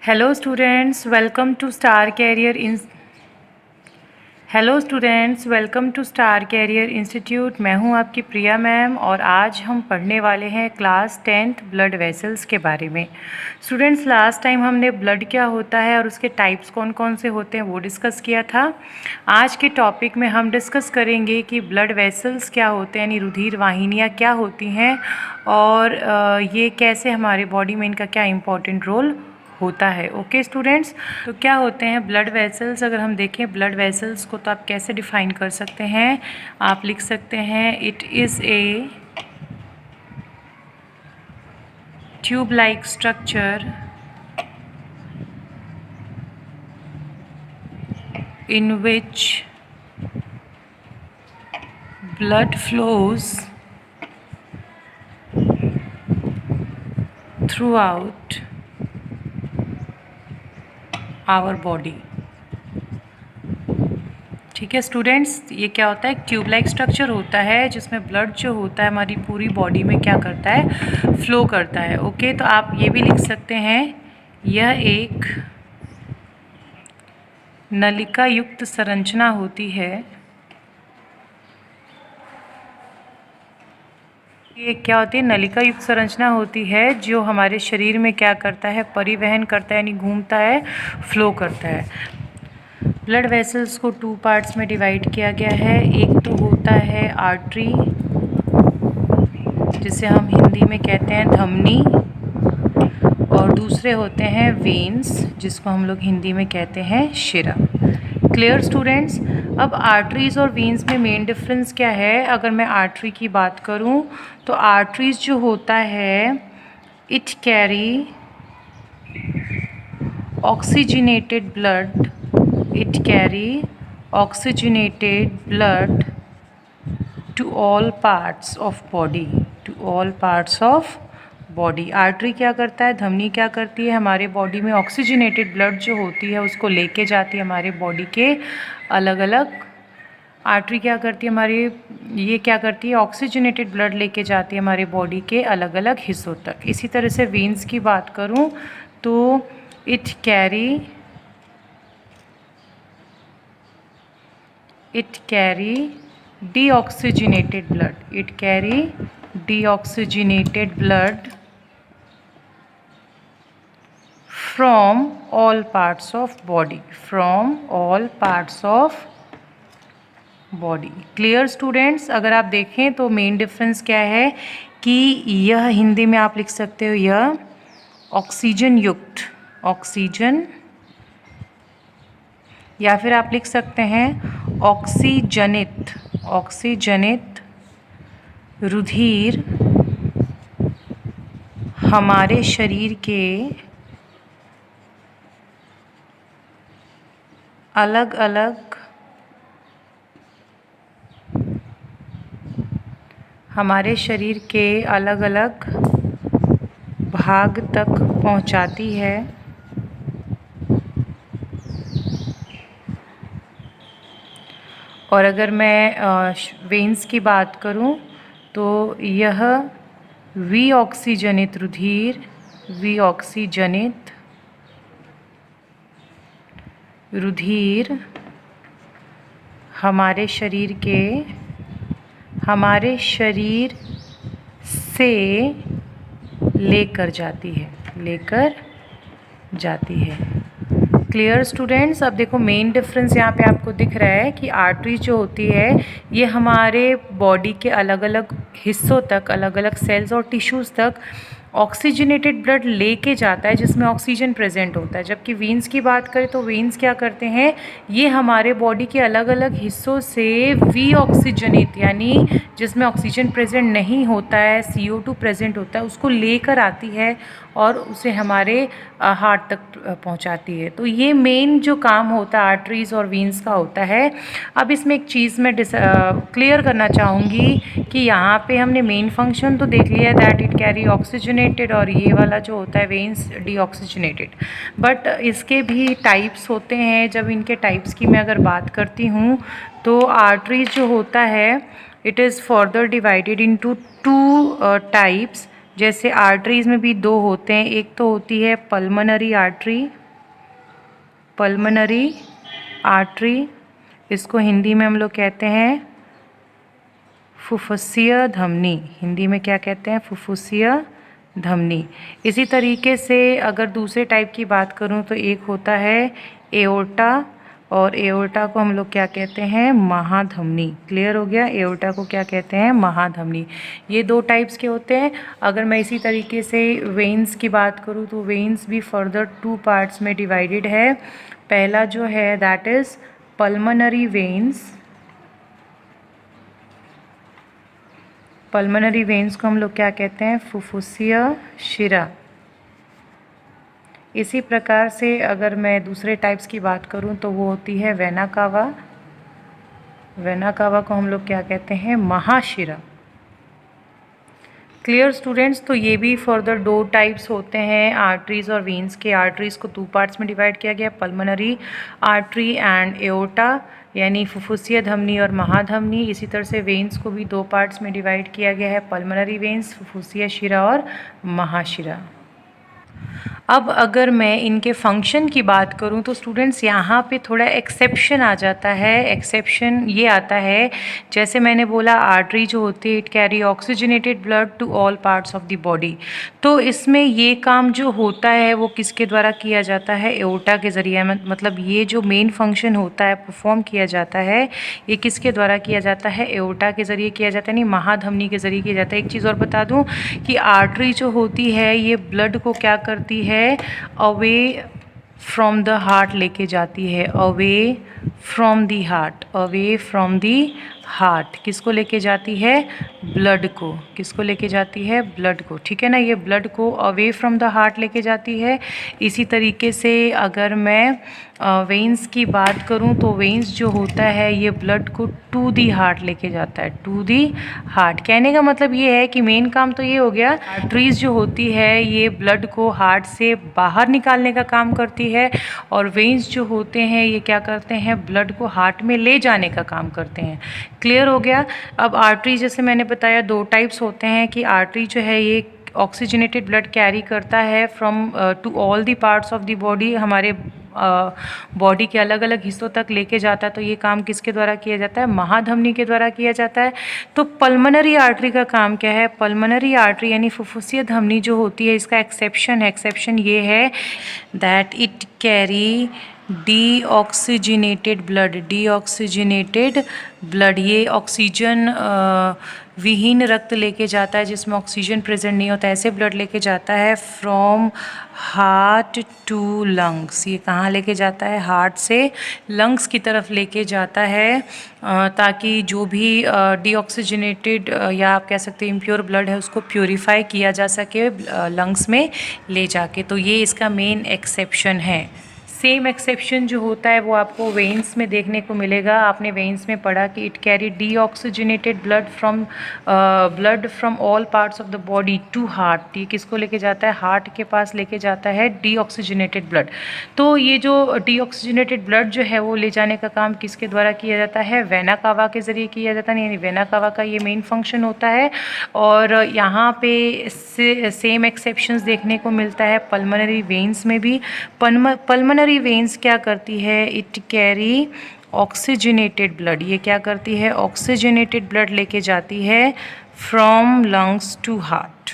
Hello students, welcome to star career institute. मैं हूं आपकी प्रिया मैम और आज हम पढ़ने वाले हैं क्लास 10th ब्लड वेसल्स के बारे में। स्टूडेंट्स, लास्ट टाइम हमने ब्लड क्या होता है और उसके टाइप्स कौन कौन से होते हैं वो डिस्कस किया था। आज के टॉपिक में हम डिस्कस करेंगे कि ब्लड वेसल्स क्या होते हैं, यानी रुधिर वाहिनियाँ क्या होती हैं और ये कैसे हमारे बॉडी में इनका क्या इम्पोर्टेंट रोल होता है। ओके स्टूडेंट्स, तो क्या होते हैं ब्लड वेसल्स? अगर हम देखें ब्लड वेसल्स को तो आप कैसे डिफाइन कर सकते हैं? आप लिख सकते हैं it is a tube like structure in which blood flows throughout our body। ठीक है स्टूडेंट्स, ये क्या होता है? एक ट्यूब लाइक स्ट्रक्चर होता है जिसमें ब्लड जो होता है हमारी पूरी बॉडी में क्या करता है, फ्लो करता है। ओके, तो आप ये भी लिख सकते हैं यह एक नलिका युक्त संरचना होती है। ये क्या होती है? नलिका युक्त संरचना होती है जो हमारे शरीर में क्या करता है, परिवहन करता है, यानी घूमता है, फ्लो करता है। ब्लड वेसल्स को 2 पार्ट्स में डिवाइड किया गया है। एक तो होता है आर्टरी, जिसे हम हिंदी में कहते हैं धमनी, और दूसरे होते हैं वेन्स, जिसको हम लोग हिंदी में कहते हैं शिरा। Clear students? अब आर्टरीज और वेन्स में मेन डिफरेंस क्या है? अगर मैं आर्टरी की बात करूं तो आर्टरीज जो होता है it carry oxygenated blood, to all parts of body. Artery क्या करता है, धमनी क्या करती है, हमारे बॉडी में ऑक्सीजनेटेड ब्लड जो होती है उसको लेके जाती है हमारे बॉडी के अलग अलग। आर्टरी क्या करती है, ये क्या करती है, ऑक्सीजनेटेड ब्लड लेके जाती है हमारे बॉडी के अलग अलग हिस्सों तक। इसी तरह से वेन्स की बात करूं तो it carry deoxygenated blood from all parts of body, clear students? अगर आप देखें तो मेन डिफरेंस क्या है कि यह हिंदी में आप लिख सकते हो यह ऑक्सीजन, या फिर आप लिख सकते हैं ऑक्सीजनित रुधिर हमारे शरीर के अलग अलग भाग तक पहुंचाती है। और अगर मैं वेन्स की बात करूं तो यह विऑक्सीजनित रुधिर हमारे शरीर से लेकर जाती है। Clear students? अब देखो मेन डिफरेंस यहाँ पे आपको दिख रहा है कि आर्टरी जो होती है ये हमारे बॉडी के अलग अलग हिस्सों तक, अलग अलग सेल्स और टिश्यूज़ तक ऑक्सीजनेटेड ब्लड लेके जाता है जिसमें ऑक्सीजन प्रेजेंट होता है। जबकि वेन्स की बात करें तो वेन्स क्या करते हैं, ये हमारे बॉडी के अलग अलग हिस्सों से विऑक्सीजनित, यानी जिसमें ऑक्सीजन प्रेजेंट नहीं होता है, CO2 प्रेजेंट होता है, उसको लेकर आती है और उसे हमारे हार्ट तक पहुंचाती है। तो ये मेन जो काम होता है आर्टरीज और वेन्स का होता है। अब इसमें एक चीज़ मैं क्लियर करना चाहूँगी कि यहाँ पे हमने मेन फंक्शन तो देख लिया दैट इट कैरी ऑक्सीजनेटेड, और ये वाला जो होता है वेन्स डीऑक्सीजनेटेड। बट इसके भी टाइप्स होते हैं। जब इनके टाइप्स की मैं अगर बात करती हूँ तो आर्टरीज जो होता है it is further divided into 2 types, जैसे आर्टरीज़ में भी दो होते हैं, एक तो होती है पल्मोनरी आर्टरी, इसको हिंदी में हम लोग कहते हैं फुफ्फुसीय धमनी। हिंदी में क्या कहते हैं? फुफ्फुसीय धमनी। इसी तरीके से अगर दूसरे टाइप की बात करूं तो एक होता है एओर्टा, और एओर्टा को हम लोग क्या कहते हैं? महाधमनी। क्लियर हो गया? एओर्टा को क्या कहते हैं? महाधमनी। ये दो टाइप्स के होते हैं। अगर मैं इसी तरीके से वेन्स की बात करूं तो वेन्स भी फर्दर 2 पार्ट्स में डिवाइडेड है। पहला जो है that is pulmonary veins. Pulmonary veins को हम लोग क्या कहते हैं? फुफ्फुसीय शिरा। इसी प्रकार से अगर मैं दूसरे टाइप्स की बात करूं तो वो होती है वेना कावा। वेना कावा को हम लोग क्या कहते हैं? महाशिरा। Clear students? तो ये भी फर्दर 2 टाइप्स होते हैं आर्टरीज़ और वेन्स के। आर्टरीज़ को 2 पार्ट्स में डिवाइड किया गया, पल्मोनरी आर्टरी एंड एओर्टा, यानी फुफ्फुसीय धमनी और महाधमनी। इसी तरह से वेन्स को भी 2 पार्ट्स में डिवाइड किया गया है, पल्मोनरी वेन्स, फुफ्फुसीय शिरा और महाशिरा। अब अगर मैं इनके फंक्शन की बात करूं तो स्टूडेंट्स यहाँ पे थोड़ा एक्सेप्शन आ जाता है। एक्सेप्शन ये आता है, जैसे मैंने बोला आर्टरी जो होती है it carry oxygenated blood to all parts of the body. तो इसमें ये काम जो होता है वो किसके द्वारा किया जाता है? एओर्टा के ज़रिए। मतलब ये जो मेन फंक्शन होता है परफॉर्म किया जाता है, ये किसके द्वारा किया जाता है? एओर्टा के ज़रिए किया जाता है, नहीं महाधमनी के ज़रिए किया जाता है। एक चीज़ और बता दूँ कि आर्टरी जो होती है ये ब्लड को क्या करती है? अवे फ्रॉम द हार्ट लेके जाती है। Away from the heart, away from the heart. किसको लेके जाती है? ब्लड को। किसको लेके जाती है? ब्लड को। ठीक है ना? ये ब्लड को अवे फ्रॉम द हार्ट लेके जाती है। इसी तरीके से अगर मैं वेन्स की बात करूं तो वेन्स जो होता है ये ब्लड को टू दी हार्ट लेके जाता है, टू दी हार्ट। कहने का मतलब ये है कि मेन काम तो ये हो गया, आर्टरीज जो होती है ये ब्लड को हार्ट से बाहर निकालने का काम करती है, और वेन्स जो होते हैं ये क्या करते हैं? ब्लड को हार्ट में ले जाने का काम करते हैं। क्लियर हो गया? अब आर्टरी जैसे मैंने बताया 2 टाइप्स होते हैं कि आर्टरी जो है ये ऑक्सीजनेटेड ब्लड कैरी करता है from to all the parts of the body, हमारे बॉडी के अलग अलग हिस्सों तक लेके जाता है। तो ये काम किसके द्वारा किया जाता है? महाधमनी के द्वारा किया जाता है। तो पल्मोनरी आर्टरी का काम क्या है? पल्मोनरी आर्टरी यानी फुफ्फुसीय धमनी जो होती है इसका एक्सेप्शन है। एक्सेप्शन ये है that it carry deoxygenated blood. Deoxygenated blood ये ऑक्सीजन विहीन रक्त लेके जाता है जिसमें ऑक्सीजन प्रेजेंट नहीं होता, ऐसे ब्लड लेके जाता है फ्रॉम हार्ट टू लंग्स। ये कहाँ लेके जाता है? हार्ट से लंग्स की तरफ लेके जाता है, ताकि जो भी डीऑक्सीजनेटेड या आप कह सकते हैं इम्प्योर ब्लड है उसको प्योरीफाई किया जा सके लंग्स में ले जाके। तो ये इसका मेन एक्सेप्शन है। सेम एक्सेप्शन जो होता है वो आपको वेन्स में देखने को मिलेगा। आपने वेन्स में पढ़ा कि it carry deoxygenated blood from all parts of the body to heart. ये किसको लेके जाता है? हार्ट के पास लेके जाता है डीऑक्सीजनेटेड ब्लड। तो ये जो डीऑक्सीजनेटेड ब्लड जो है वो ले जाने का काम किसके द्वारा किया जाता है? वेना कावा के ज़रिए किया जाता है, यानी वेना कावा का ये मेन फंक्शन होता है। और यहाँ पे सेम एक्सेप्शंस देखने को मिलता है पल्मोनरी वेन्स में भी। पल्मोनरी वेन्स क्या करती है? It carry oxygenated blood. ये क्या करती है? ऑक्सीजनेटेड ब्लड लेके जाती है from lungs to heart,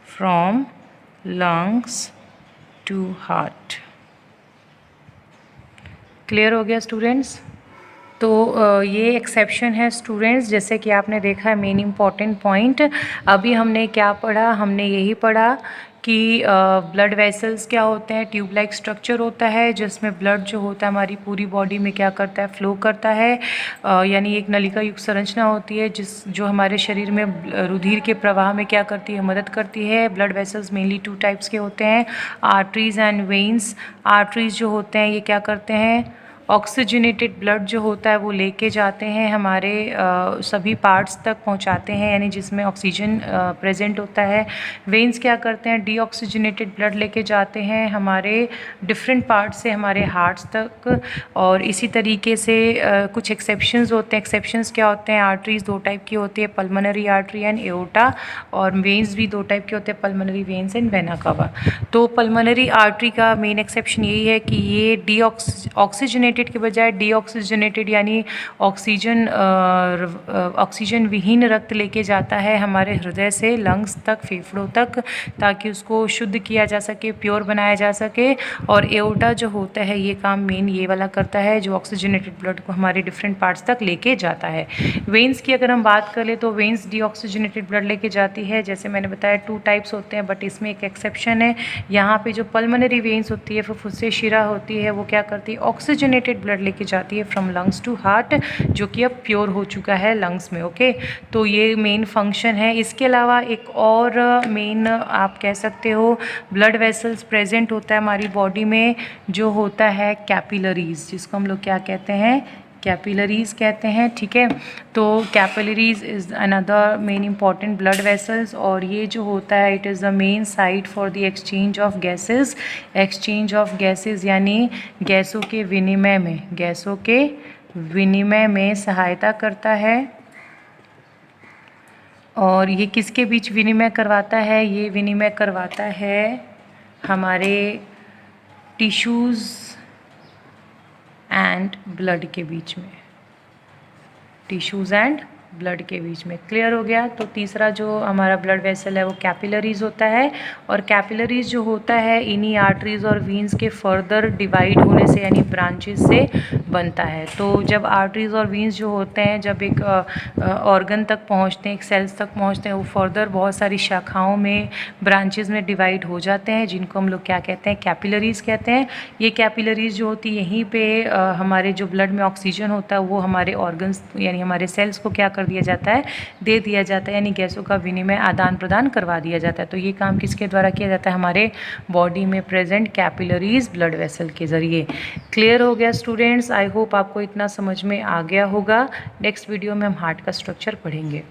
from lungs to heart. Clear हो गया स्टूडेंट्स? तो ये एक्सेप्शन है स्टूडेंट्स, जैसे कि आपने देखा है मेन इम्पॉर्टेंट पॉइंट। अभी हमने क्या पढ़ा? हमने यही पढ़ा कि ब्लड वेसल्स क्या होते हैं? ट्यूब लाइक स्ट्रक्चर होता है जिसमें ब्लड जो होता है हमारी पूरी बॉडी में क्या करता है? फ्लो करता है, यानी एक नलिका युक्त संरचना होती है जो हमारे शरीर में रुधिर के प्रवाह में क्या करती है? मदद करती है। ब्लड वेसल्स मेनली 2 टाइप्स के होते हैं, आर्टरीज एंड वेन्स। आर्टरीज जो होते हैं ये क्या करते हैं? ऑक्सीजनेटेड ब्लड जो होता है वो लेके जाते हैं हमारे सभी पार्ट्स तक पहुंचाते हैं, यानी जिसमें ऑक्सीजन प्रेजेंट होता है। वेन्स क्या करते हैं, डीऑक्सीजनेटेड ब्लड लेके जाते हैं हमारे डिफरेंट पार्ट्स से हमारे हार्ट्स तक। और इसी तरीके से कुछ एक्सेप्शंस होते हैं। एक्सेप्शंस क्या होते हैं, आर्टरीज दो टाइप की होती है, पल्मोनरी आर्टरी एंड एओर्टा, और वेन्स भी दो टाइप के होते हैं, pulmonary veins and vena cava. तो पल्मोनरी आर्टरी का मेन एक्सेप्शन यही है कि ये ऑक्सीजनेटेड के बजाय डीऑक्सीजनेटेड यानी ऑक्सीजन विहीन रक्त लेके जाता है हमारे हृदय से लंग्स तक, फेफड़ों तक, ताकि उसको शुद्ध किया जा सके, प्योर बनाया जा सके। और एओर्टा जो होता है ये काम मेन ये वाला करता है, जो ऑक्सीजनेटेड ब्लड को हमारे डिफरेंट पार्ट्स तक लेके जाता है। वेन्स की अगर हम बात कर ले तो वेन्स डीऑक्सीजनेटेड ब्लड लेके जाती है। जैसे मैंने बताया 2 टाइप्स होते हैं, बट इसमें एक एक्सेप्शन है। यहाँ पे जो पल्मोनरी वेन्स होती है, फुफ्फुसे शिरा होती है, वो क्या करती है, ऑक्सीजनेटेड ब्लड लेके जाती है फ्रॉम लंग्स टू हार्ट, जो कि अब प्योर हो चुका है लंग्स में। ओके, तो ये मेन फंक्शन है। इसके अलावा एक और मेन आप कह सकते हो ब्लड वेसल्स प्रेजेंट होता है हमारी बॉडी में, जो होता है कैपिलरीज, जिसको हम लोग क्या कहते हैं, कैपिलरीज कहते हैं। ठीक है, तो capillaries is another main important blood vessels, और ये जो होता है it is the main site for the exchange of gases. Exchange of gases यानी गैसों के विनिमय में, गैसों के विनिमय में सहायता करता है। और ये किसके बीच विनिमय करवाता है, ये विनिमय करवाता है हमारे टिश्यूज़ एंड ब्लड के बीच में, टिश्यूज़ एंड ब्लड के बीच में। क्लियर हो गया। तो तीसरा जो हमारा ब्लड वेसल है वो कैपिलरीज होता है, और कैपिलरीज जो होता है इन्हीं आर्टरीज और वीन्स के फर्दर डिवाइड होने से यानी ब्रांचेस से बनता है। तो जब आर्टरीज और वीन्स जो होते हैं जब एक ऑर्गन तक पहुंचते हैं, एक सेल्स तक पहुंचते हैं, वो फर्दर बहुत सारी शाखाओं में, ब्रांचेस में डिवाइड हो जाते हैं, जिनको हम लोग क्या कहते हैं, कैपिलरीज कहते हैं। ये कैपिलरीज जो होती है यहीं पे हमारे जो ब्लड में ऑक्सीजन होता है वो हमारे ऑर्गन्स यानी हमारे सेल्स को क्या कर दिया जाता है, दे दिया जाता है, यानी गैसों का विनिमय आदान प्रदान करवा दिया जाता है। तो ये काम किसके द्वारा किया जाता है, हमारे बॉडी में प्रेजेंट कैपिलरीज ब्लड वेसल के ज़रिए। क्लियर हो गया स्टूडेंट्स, आई होप आपको इतना समझ में आ गया होगा। नेक्स्ट वीडियो में हम हार्ट का स्ट्रक्चर पढ़ेंगे।